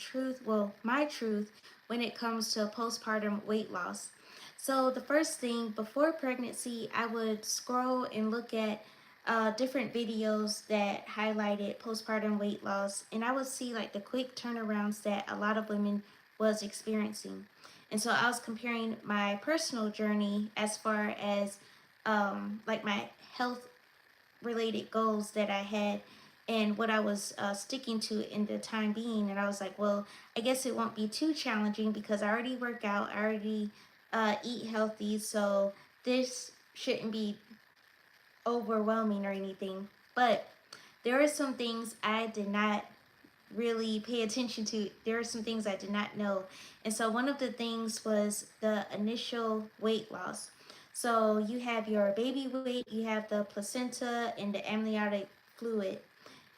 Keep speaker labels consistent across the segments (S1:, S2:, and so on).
S1: truth, well, my truth, when it comes to postpartum weight loss. So, the first thing before pregnancy, I would scroll and look at different videos that highlighted postpartum weight loss, and I would see like the quick turnarounds that a lot of women was experiencing. And so I was comparing my personal journey as far as like my health related goals that I had and what I was sticking to in the time being. And I was like, well, I guess it won't be too challenging because I already work out, I already eat healthy. So this shouldn't be overwhelming or anything. But there are some things I did not really pay attention to. There are some things I did not know. And so one of the things was the initial weight loss. So you have your baby weight, you have the placenta and the amniotic fluid.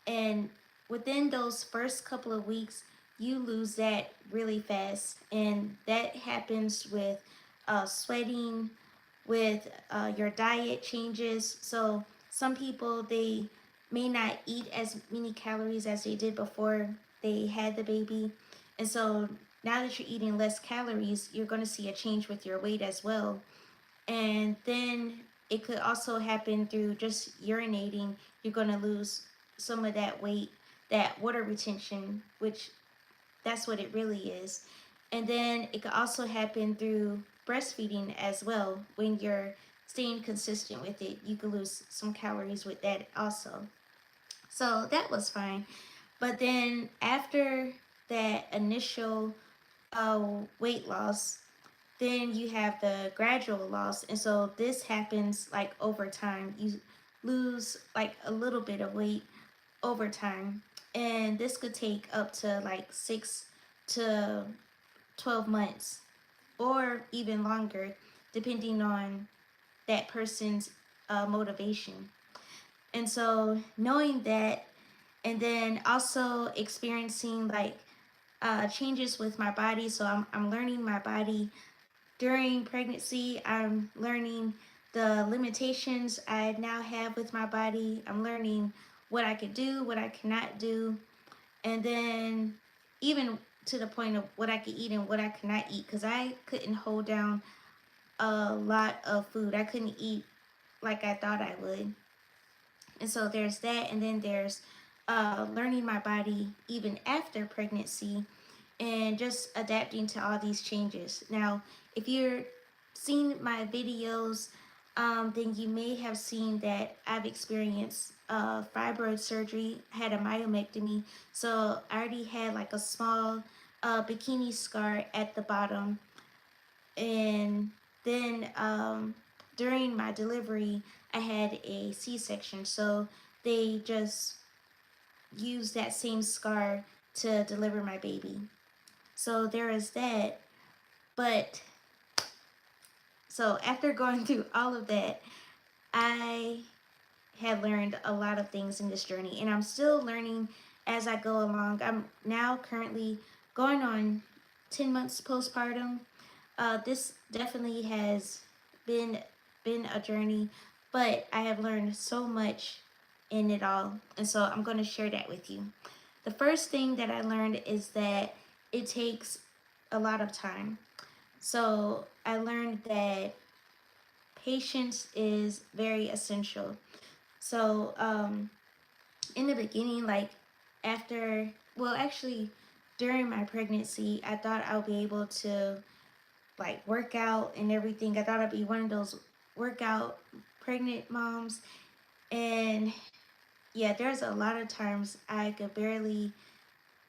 S1: And within those first couple of weeks, you lose that really fast. And that happens with sweating, with your diet changes. So some people, they may not eat as many calories as they did before they had the baby. And so now that you're eating less calories, you're going to see a change with your weight as well. And then it could also happen through just urinating. You're going to lose some of that weight, that water retention, which that's what it really is. And then it could also happen through breastfeeding as well. When you're staying consistent with it, you could lose some calories with that also. So that was fine. But then after that initial weight loss, then you have the gradual loss. And so this happens like over time. You lose like a little bit of weight over time. And this could take up to like 6 to 12 months or even longer, depending on that person's motivation. And so knowing that, and then also experiencing like changes with my body. So I'm learning my body during pregnancy. I'm learning the limitations I now have with my body. I'm learning what I could do, what I cannot do, and then even to the point of what I could eat and what I could not eat, because I couldn't hold down a lot of food. I couldn't eat like I thought I would. And so there's that, and then there's learning my body even after pregnancy and just adapting to all these changes. Now, if you're seeing my videos, then you may have seen that I've experienced fibroid surgery, had a myomectomy. So I already had like a small bikini scar at the bottom. And then during my delivery, I had a C-section. So they just used that same scar to deliver my baby. So there is that. But so after going through all of that, I have learned a lot of things in this journey, and I'm still learning as I go along. I'm now currently going on 10 months postpartum. This definitely has been been a journey, but I have learned so much in it all, and so I'm going to share that with you. The first thing that I learned is that it takes a lot of time. So I learned that patience is very essential. So in the beginning, like after, well, actually, during my pregnancy, I thought I would be able to like work out and everything. I thought I'd be one of those workout pregnant moms. And yeah, there's a lot of times I could barely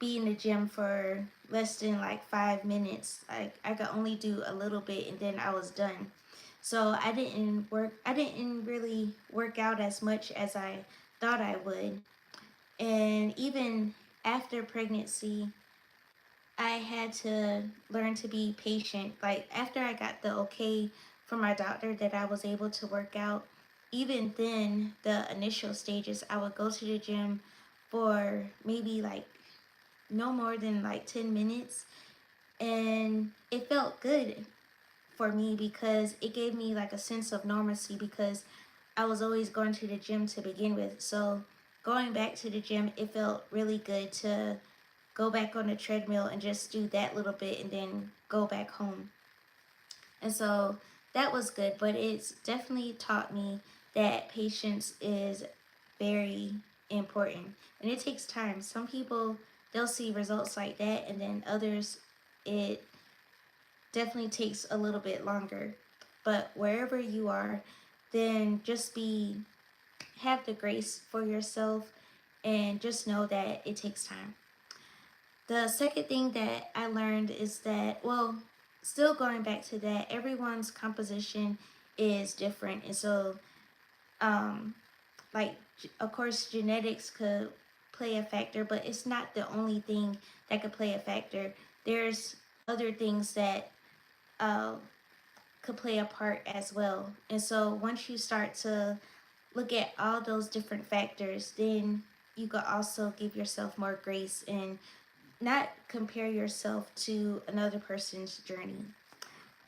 S1: be in the gym for less than like 5 minutes. Like I could only do a little bit and then I was done. So I didn't really work out as much as I thought I would. And even after pregnancy, I had to learn to be patient. Like after I got the okay from my doctor that I was able to work out, even then, the initial stages, I would go to the gym for maybe like no more than like 10 minutes. And it felt good for me because it gave me like a sense of normalcy because I was always going to the gym to begin with. So going back to the gym, it felt really good to go back on the treadmill and just do that little bit and then go back home. And so that was good, but it's definitely taught me that patience is very important and it takes time. Some people, they'll see results like that, and then others, it definitely takes a little bit longer. But wherever you are, then just have the grace for yourself and just know that it takes time. The second thing that I learned is that, well, still going back to that, everyone's composition is different. And so, um, like, of course, genetics could play a factor, but it's not the only thing that could play a factor. There's other things that uh, could play a part as well. And so, once you start to look at all those different factors, then you could also give yourself more grace and not compare yourself to another person's journey.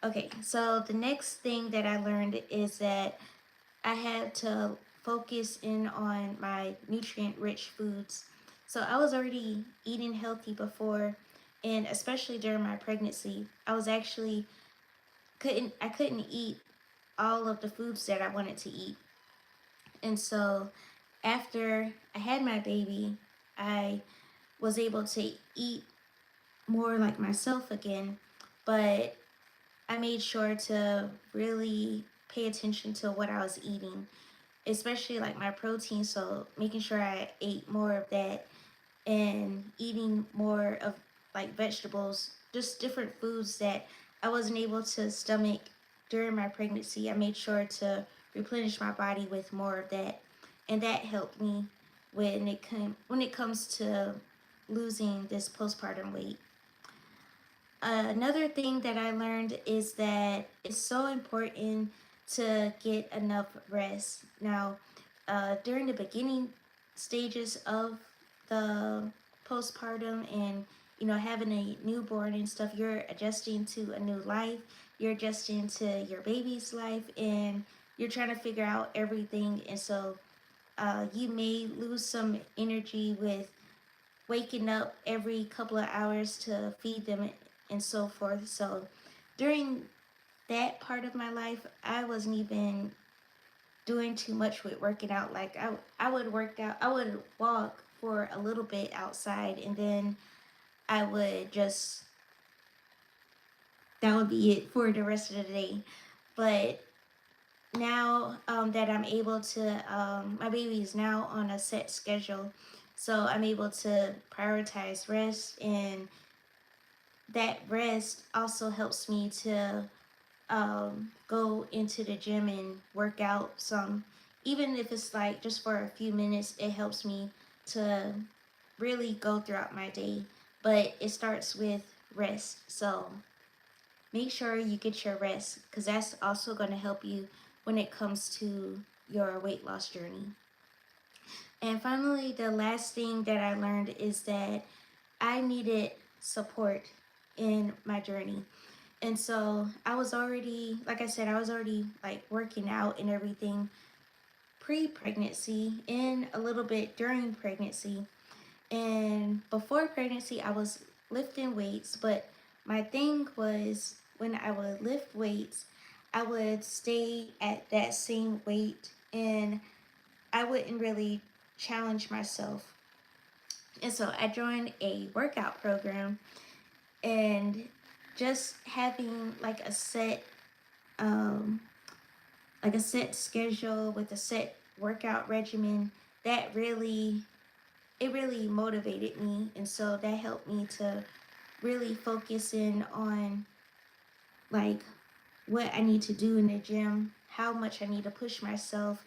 S1: Okay, so the next thing that I learned is that I had to focus in on my nutrient rich foods. So I was already eating healthy before, and especially during my pregnancy, I was actually couldn't eat all of the foods that I wanted to eat. And so after I had my baby, I was able to eat more like myself again, but I made sure to really pay attention to what I was eating, especially like my protein. So making sure I ate more of that and eating more of like vegetables, just different foods that I wasn't able to stomach during my pregnancy. I made sure to replenish my body with more of that, and that helped me when it comes to losing this postpartum weight. Another thing that I learned is that it's so important to get enough rest. Now, during the beginning stages of the postpartum and having a newborn and stuff, you're adjusting to a new life. You're adjusting to your baby's life, and you're trying to figure out everything. And so, you may lose some energy with waking up every couple of hours to feed them and so forth. So during that part of my life, I wasn't even doing too much with working out. Like I would work out, I would walk for a little bit outside, and then I would just, that would be it for the rest of the day. But now that I'm able to, my baby is now on a set schedule. So I'm able to prioritize rest, and that rest also helps me to go into the gym and work out some. Even if it's like just for a few minutes, it helps me to really go throughout my day. But it starts with rest. So make sure you get your rest, because that's also going to help you when it comes to your weight loss journey. And finally, the last thing that I learned is that I needed support in my journey. And so I was already, like I said, I was already like working out and everything pre-pregnancy and a little bit during pregnancy. And before pregnancy, I was lifting weights, but my thing was when I would lift weights, I would stay at that same weight and I wouldn't really challenge myself. And so I joined a workout program, and just having um, like a set schedule with a set workout regimen, that really, it really motivated me. And so that helped me to really focus in on like what I need to do in the gym, how much I need to push myself,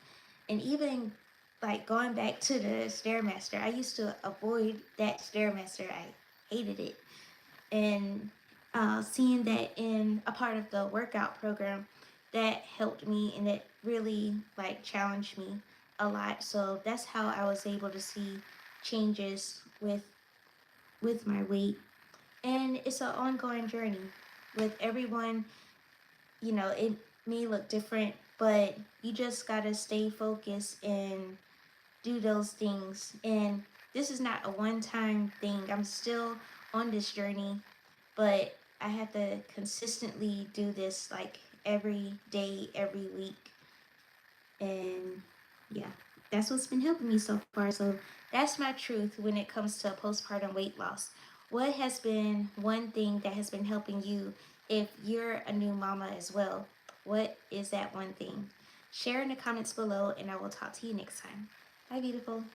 S1: and even like going back to the Stairmaster. I used to avoid that Stairmaster. I hated it. And seeing that in a part of the workout program, that helped me and it really like challenged me a lot. So that's how I was able to see changes with my weight. And it's an ongoing journey with everyone. It may look different, but you just gotta stay focused and do those things. And this is not a one-time thing. I'm still on this journey, but I have to consistently do this like every day, every week. And yeah, that's what's been helping me so far. So that's my truth when it comes to postpartum weight loss. What has been one thing that has been helping you if you're a new mama as well? What is that one thing? Share in the comments below, and I will talk to you next time. Bye, beautiful.